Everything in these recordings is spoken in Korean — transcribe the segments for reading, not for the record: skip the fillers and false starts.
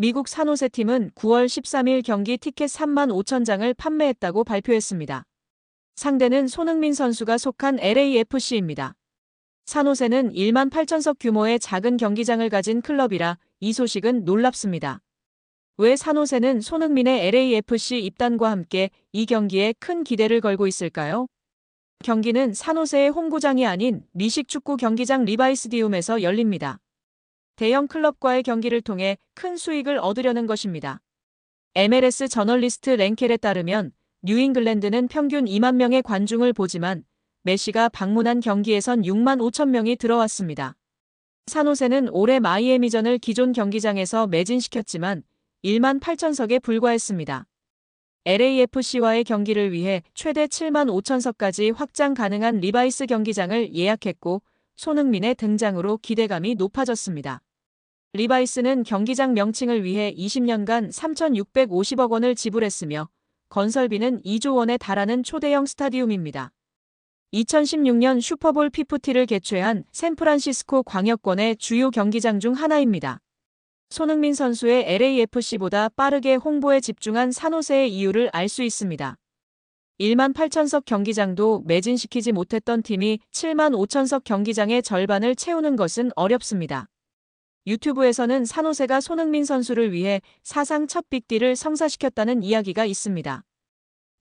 미국 산호세 팀은 9월 13일 경기 티켓 3만 5천 장을 판매했다고 발표했습니다. 상대는 손흥민 선수가 속한 LAFC입니다. 산호세는 1만 8천석 규모의 작은 경기장을 가진 클럽이라 이 소식은 놀랍습니다. 왜 산호세는 손흥민의 LAFC 입단과 함께 이 경기에 큰 기대를 걸고 있을까요? 경기는 산호세의 홈구장이 아닌 미식 축구 경기장 리바이스디움에서 열립니다. 대형 클럽과의 경기를 통해 큰 수익을 얻으려는 것입니다. MLS 저널리스트 랭켈에 따르면 뉴잉글랜드는 평균 2만 명의 관중을 보지만 메시가 방문한 경기에선 6만 5천 명이 들어왔습니다. 산호세는 올해 마이애미전을 기존 경기장에서 매진시켰지만 1만 8천석에 불과했습니다. LAFC와의 경기를 위해 최대 7만 5천석까지 확장 가능한 리바이스 경기장을 예약했고 손흥민의 등장으로 기대감이 높아졌습니다. 리바이스는 경기장 명칭을 위해 20년간 3,650억 원을 지불했으며 건설비는 2조 원에 달하는 초대형 스타디움입니다. 2016년 슈퍼볼 PFT를 개최한 샌프란시스코 광역권의 주요 경기장 중 하나입니다. 손흥민 선수의 LAFC보다 빠르게 홍보에 집중한 산호세의 이유를 알 수 있습니다. 1만 8천석 경기장도 매진시키지 못했던 팀이 7만 5천석 경기장의 절반을 채우는 것은 어렵습니다. 유튜브에서는 산호세가 손흥민 선수를 위해 사상 첫 빅딜을 성사시켰다는 이야기가 있습니다.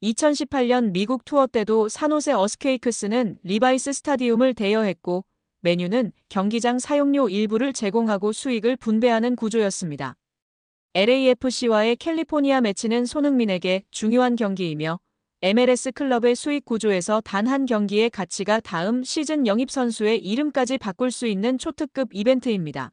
2018년 미국 투어 때도 산호세 어스케이크스는 리바이스 스타디움을 대여했고 메뉴는 경기장 사용료 일부를 제공하고 수익을 분배하는 구조였습니다. LAFC와의 캘리포니아 매치는 손흥민에게 중요한 경기이며 MLS 클럽의 수익 구조에서 단 한 경기의 가치가 다음 시즌 영입 선수의 이름까지 바꿀 수 있는 초특급 이벤트입니다.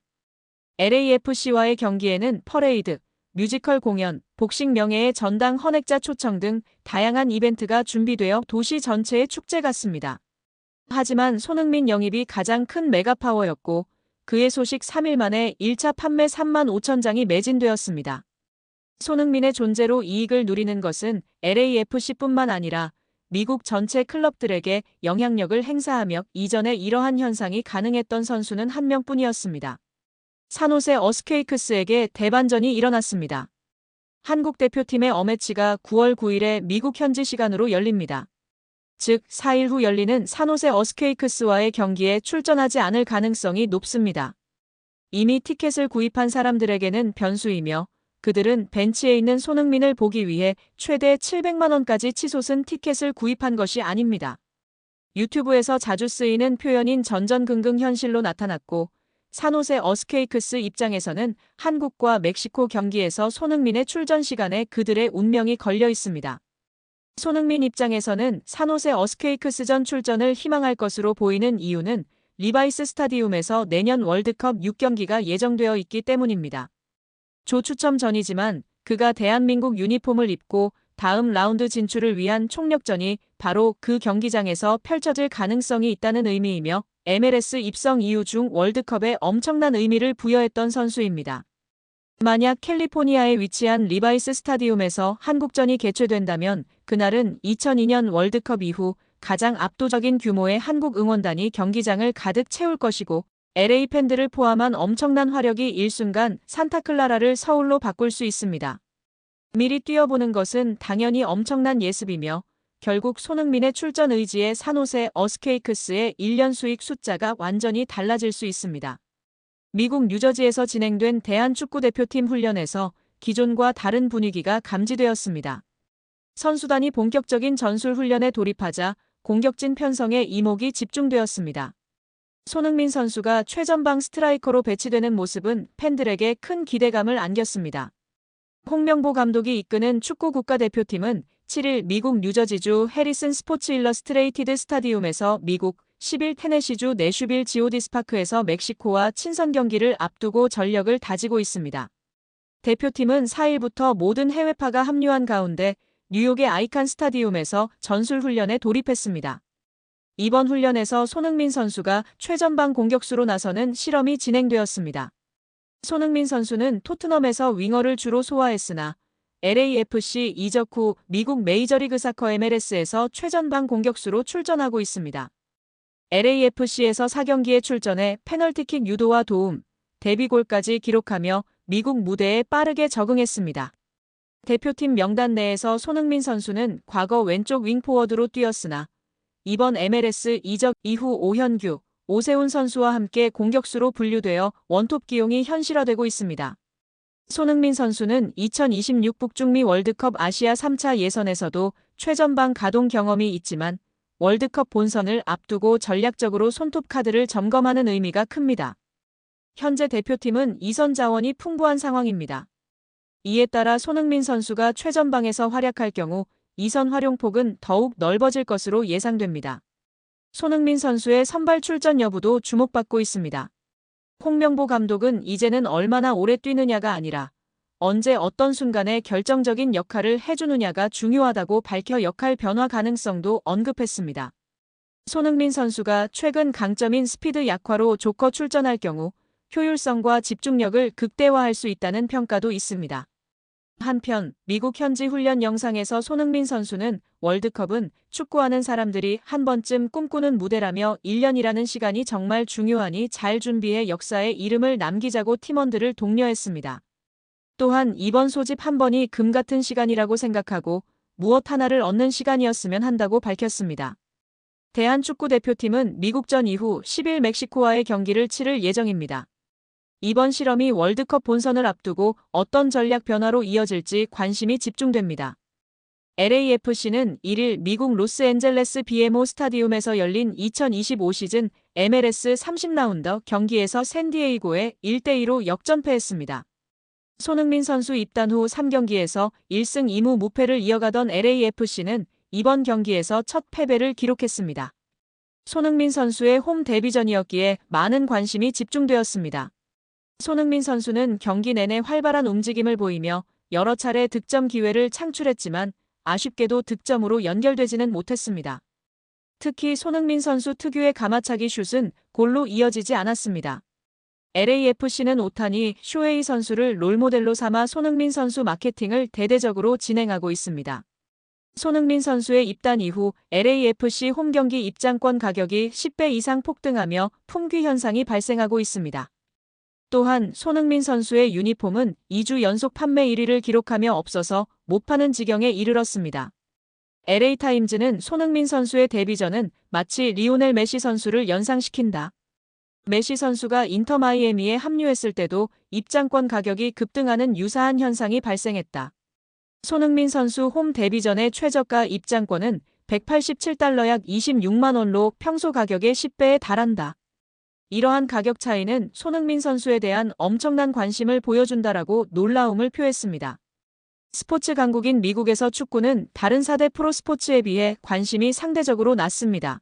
LAFC와의 경기에는 퍼레이드, 뮤지컬 공연, 복식 명예의 전당 헌액자 초청 등 다양한 이벤트가 준비되어 도시 전체의 축제 같습니다. 하지만 손흥민 영입이 가장 큰 메가파워였고 그의 소식 3일 만에 1차 판매 3만 5천 장이 매진되었습니다. 손흥민의 존재로 이익을 누리는 것은 LAFC뿐만 아니라 미국 전체 클럽들에게 영향력을 행사하며 이전에 이러한 현상이 가능했던 선수는 한 명뿐이었습니다. 산호세 어스케이크스에게 대반전이 일어났습니다. 한국 대표팀의 어매치가 9월 9일에 미국 현지 시간으로 열립니다. 즉 4일 후 열리는 산호세 어스케이크스와의 경기에 출전하지 않을 가능성이 높습니다. 이미 티켓을 구입한 사람들에게는 변수이며 그들은 벤치에 있는 손흥민을 보기 위해 최대 700만 원까지 치솟은 티켓을 구입한 것이 아닙니다. 유튜브에서 자주 쓰이는 표현인 전전긍긍 현실로 나타났고 산호세 어스케이크스 입장에서는 한국과 멕시코 경기에서 손흥민의 출전 시간에 그들의 운명이 걸려 있습니다. 손흥민 입장에서는 산호세 어스케이크스전 출전을 희망할 것으로 보이는 이유는 리바이스 스타디움에서 내년 월드컵 6경기가 예정되어 있기 때문입니다. 조 추첨 전이지만 그가 대한민국 유니폼을 입고 다음 라운드 진출을 위한 총력전이 바로 그 경기장에서 펼쳐질 가능성이 있다는 의미이며 MLS 입성 이후 중 월드컵에 엄청난 의미를 부여했던 선수입니다. 만약 캘리포니아에 위치한 리바이스 스타디움에서 한국전이 개최된다면 그날은 2002년 월드컵 이후 가장 압도적인 규모의 한국 응원단이 경기장을 가득 채울 것이고 LA 팬들을 포함한 엄청난 화력이 일순간 산타클라라를 서울로 바꿀 수 있습니다. 미리 뛰어보는 것은 당연히 엄청난 예습이며 결국 손흥민의 출전 의지에 산호세 어스케이크스의 1년 수익 숫자가 완전히 달라질 수 있습니다. 미국 뉴저지에서 진행된 대한축구대표팀 훈련에서 기존과 다른 분위기가 감지되었습니다. 선수단이 본격적인 전술 훈련에 돌입하자 공격진 편성에 이목이 집중되었습니다. 손흥민 선수가 최전방 스트라이커로 배치되는 모습은 팬들에게 큰 기대감을 안겼습니다. 홍명보 감독이 이끄는 축구 국가대표팀은 7일 미국 뉴저지주 해리슨 스포츠 일러스트레이티드 스타디움에서 미국 10일 테네시주 내슈빌 지오디스파크에서 멕시코와 친선 경기를 앞두고 전력을 다지고 있습니다. 대표팀은 4일부터 모든 해외파가 합류한 가운데 뉴욕의 아이칸 스타디움에서 전술 훈련에 돌입했습니다. 이번 훈련에서 손흥민 선수가 최전방 공격수로 나서는 실험이 진행되었습니다. 손흥민 선수는 토트넘에서 윙어를 주로 소화했으나 LAFC 이적 후 미국 메이저리그 사커 MLS에서 최전방 공격수로 출전하고 있습니다. LAFC에서 4경기에 출전해 페널티킥 유도와 도움, 데뷔골까지 기록하며 미국 무대에 빠르게 적응했습니다. 대표팀 명단 내에서 손흥민 선수는 과거 왼쪽 윙포워드로 뛰었으나 이번 MLS 이적 이후 오현규, 오세훈 선수와 함께 공격수로 분류되어 원톱 기용이 현실화되고 있습니다. 손흥민 선수는 2026 북중미 월드컵 아시아 3차 예선에서도 최전방 가동 경험이 있지만 월드컵 본선을 앞두고 전략적으로 손톱 카드를 점검하는 의미가 큽니다. 현재 대표팀은 이선 자원이 풍부한 상황입니다. 이에 따라 손흥민 선수가 최전방에서 활약할 경우 이선 활용폭은 더욱 넓어질 것으로 예상됩니다. 손흥민 선수의 선발 출전 여부도 주목받고 있습니다. 홍명보 감독은 이제는 얼마나 오래 뛰느냐가 아니라 언제 어떤 순간에 결정적인 역할을 해주느냐가 중요하다고 밝혀 역할 변화 가능성도 언급했습니다. 손흥민 선수가 최근 강점인 스피드 약화로 조커 출전할 경우 효율성과 집중력을 극대화할 수 있다는 평가도 있습니다. 한편 미국 현지 훈련 영상에서 손흥민 선수는 월드컵은 축구하는 사람들이 한 번쯤 꿈꾸는 무대라며 1년이라는 시간이 정말 중요하니 잘 준비해 역사에 이름을 남기자고 팀원들을 독려했습니다. 또한 이번 소집 한 번이 금 같은 시간이라고 생각하고 무엇 하나를 얻는 시간이었으면 한다고 밝혔습니다. 대한축구대표팀은 미국전 이후 10일 멕시코와의 경기를 치를 예정입니다. 이번 실험이 월드컵 본선을 앞두고 어떤 전략 변화로 이어질지 관심이 집중됩니다. LAFC는 1일 미국 로스앤젤레스 BMO 스타디움에서 열린 2025 시즌 MLS 30라운드 경기에서 샌디에이고에 1대2로 역전패했습니다. 손흥민 선수 입단 후 3경기에서 1승 2무 무패를 이어가던 LAFC는 이번 경기에서 첫 패배를 기록했습니다. 손흥민 선수의 홈 데뷔전이었기에 많은 관심이 집중되었습니다. 손흥민 선수는 경기 내내 활발한 움직임을 보이며 여러 차례 득점 기회를 창출했지만 아쉽게도 득점으로 연결되지는 못했습니다. 특히 손흥민 선수 특유의 가마차기 슛은 골로 이어지지 않았습니다. LAFC는 오타니 쇼헤이 선수를 롤모델로 삼아 손흥민 선수 마케팅을 대대적으로 진행하고 있습니다. 손흥민 선수의 입단 이후 LAFC 홈경기 입장권 가격이 10배 이상 폭등하며 품귀 현상이 발생하고 있습니다. 또한 손흥민 선수의 유니폼은 2주 연속 판매 1위를 기록하며 없어서 못 파는 지경에 이르렀습니다. LA타임즈는 손흥민 선수의 데뷔전은 마치 리오넬 메시 선수를 연상시킨다. 메시 선수가 인터 마이애미에 합류했을 때도 입장권 가격이 급등하는 유사한 현상이 발생했다. 손흥민 선수 홈 데뷔전의 최저가 입장권은 187달러 약 26만 원로 평소 가격의 10배에 달한다. 이러한 가격 차이는 손흥민 선수에 대한 엄청난 관심을 보여준다라고 놀라움을 표했습니다. 스포츠 강국인 미국에서 축구는 다른 4대 프로스포츠에 비해 관심이 상대적으로 낮습니다.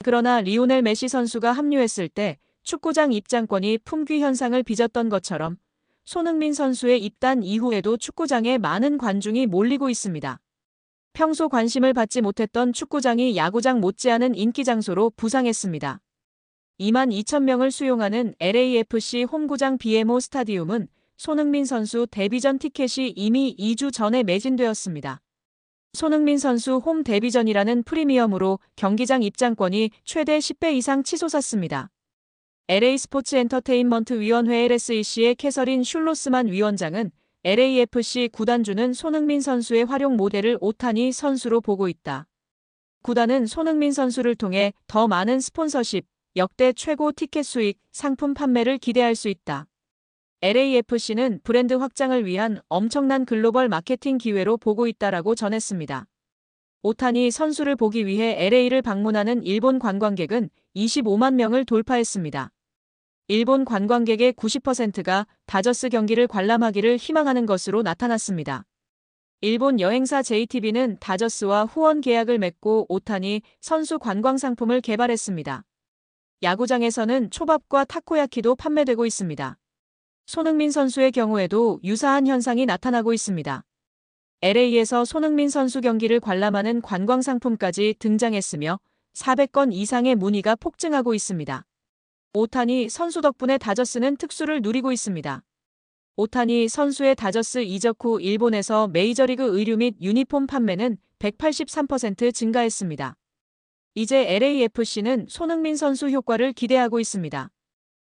그러나 리오넬 메시 선수가 합류했을 때 축구장 입장권이 품귀 현상을 빚었던 것처럼 손흥민 선수의 입단 이후에도 축구장에 많은 관중이 몰리고 있습니다. 평소 관심을 받지 못했던 축구장이 야구장 못지않은 인기 장소로 부상했습니다. 22,000명을 수용하는 LAFC 홈구장 BMO 스타디움은 손흥민 선수 데뷔전 티켓이 이미 2주 전에 매진되었습니다. 손흥민 선수 홈 데뷔전이라는 프리미엄으로 경기장 입장권이 최대 10배 이상 치솟았습니다. LA 스포츠 엔터테인먼트 위원회 LSEC의 캐서린 슐로스만 위원장은 LAFC 구단주는 손흥민 선수의 활용 모델을 오타니 선수로 보고 있다. 구단은 손흥민 선수를 통해 더 많은 스폰서십, 역대 최고 티켓 수익, 상품 판매를 기대할 수 있다. LAFC는 브랜드 확장을 위한 엄청난 글로벌 마케팅 기회로 보고 있다라고 전했습니다. 오타니 선수를 보기 위해 LA를 방문하는 일본 관광객은 25만 명을 돌파했습니다. 일본 관광객의 90%가 다저스 경기를 관람하기를 희망하는 것으로 나타났습니다. 일본 여행사 JTB는 다저스와 후원 계약을 맺고 오타니 선수 관광 상품을 개발했습니다. 야구장에서는 초밥과 타코야키도 판매되고 있습니다. 손흥민 선수의 경우에도 유사한 현상이 나타나고 있습니다. LA에서 손흥민 선수 경기를 관람하는 관광 상품까지 등장했으며 400건 이상의 문의가 폭증하고 있습니다. 오타니 선수 덕분에 다저스는 특수를 누리고 있습니다. 오타니 선수의 다저스 이적 후 일본에서 메이저리그 의류 및 유니폼 판매는 183% 증가했습니다. 이제 LAFC는 손흥민 선수 효과를 기대하고 있습니다.